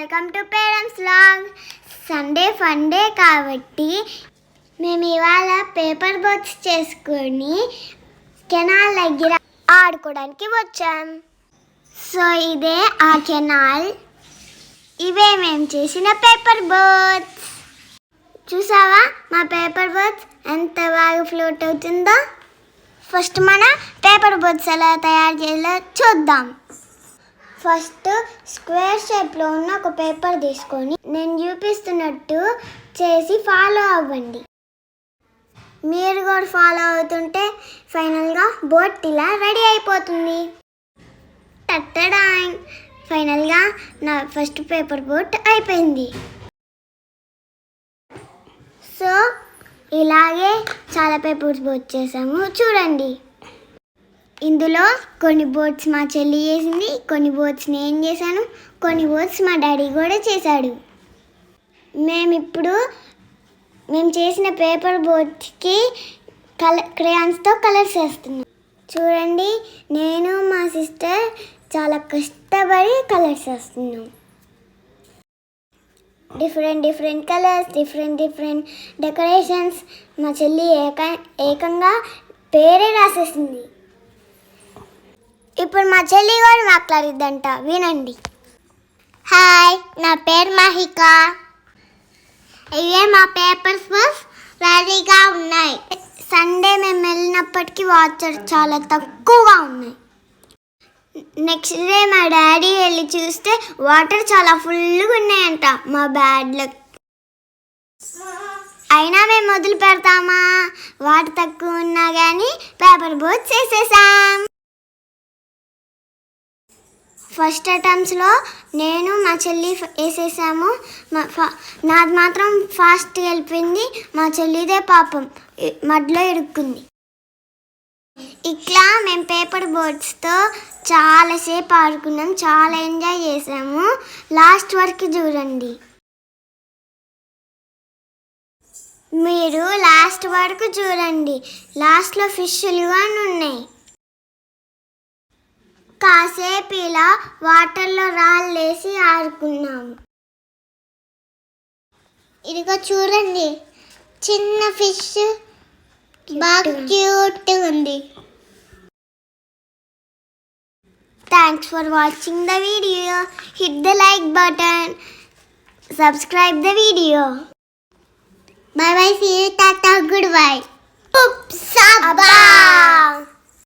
Welcome to parents vlog. Sunday fun day కాబట్టి మేము ఇవాళ పేపర్ బోట్స్ చేసుకొని కెనాల్ దగ్గర ఆడుకోవడానికి వచ్చాం. సో ఇదే ఆ కెనాల్. ఇవే మేము చేసిన పేపర్ బోట్స్. చూసావా మా పేపర్ బోట్స్ ఎంత బాగా ఫ్లోట్ అవుతుందో. ఫస్ట్ మన పేపర్ బోట్స్ ఎలా తయారు చేయాలో చూద్దాం. ఫస్ట్ స్క్వేర్ షేప్లో ఉన్న ఒక పేపర్ తీసుకొని నేను చూపిస్తున్నట్టు చేసి ఫాలో అవ్వండి. మీరు కూడా ఫాలో అవుతుంటే ఫైనల్గా బోట్ ఇలా రెడీ అయిపోతుంది. టట్టడాయ్, ఫైనల్గా నా ఫస్ట్ పేపర్ బోట్ అయిపోయింది. సో ఇలాగే చాలా పేపర్ బోట్ చేసాము చూడండి. ఇందులో కొన్ని బోట్స్ మా చెల్లి చేసింది, కొన్ని బోట్స్ నేను చేశాను, కొన్ని బోట్స్ మా డాడీ కూడా చేశాడు. మేము చేసిన పేపర్ బోట్కి క్రేయాన్స్తో కలర్స్ వేస్తున్నాం. చూడండి, నేను మా సిస్టర్ చాలా కష్టపడి కలర్స్ వేస్తున్నాం. Different colours, different decorations. మా చెల్లి ఏకంగా పేరే రాసేసింది. ఇప్పుడు మా చెల్లి కూడా మాట్లాడిద్దంట, వినండి. హాయ్, నా పేరు మహిక. ఇవే మా పేపర్స్ రెడీగా ఉన్నాయి. సండే మేము వెళ్ళినప్పటికీ వాటర్ చాలా తక్కువగా ఉన్నాయి. నెక్స్ట్ డే మా డాడీ వెళ్ళి చూస్తే వాటర్ చాలా ఫుల్గా ఉన్నాయంట. మా బ్యాడ్ లక్. అయినా మేము మొదలు పెడతామా? వాటర్ తక్కువ ఉన్నా కానీ పేపర్ బోట్స్ వేసేసాం. ఫస్ట్ అటెంప్ట్స్లో నేను మా చెల్లి వేసేసాము. నాది మాత్రం ఫాస్ట్గా వెళ్ళిపోయింది. మా చెల్లిదే పాపం మడ్లో ఇరుక్కుంది. ఇట్లా మేము పేపర్ బోట్స్తో చాలాసేపు ఆడుకున్నాం, చాలా ఎంజాయ్ చేసాము. లాస్ట్ వరకు చూడండి. మీరు లాస్ట్ వరకు చూడండి. లాస్ట్లో ఫిష్లు అని ఉన్నాయి. కాసేపు ఇలా వాటర్లో రాళ్ళేసి ఆడుకున్నాము. ఇదిగో చూడండి, చిన్న ఫిష్ బాగా క్యూట్గా ఉంది. Thanks for watching the video. Hit the like button, subscribe the video. Bye bye, see you, tata, goodbye. Oops, abba.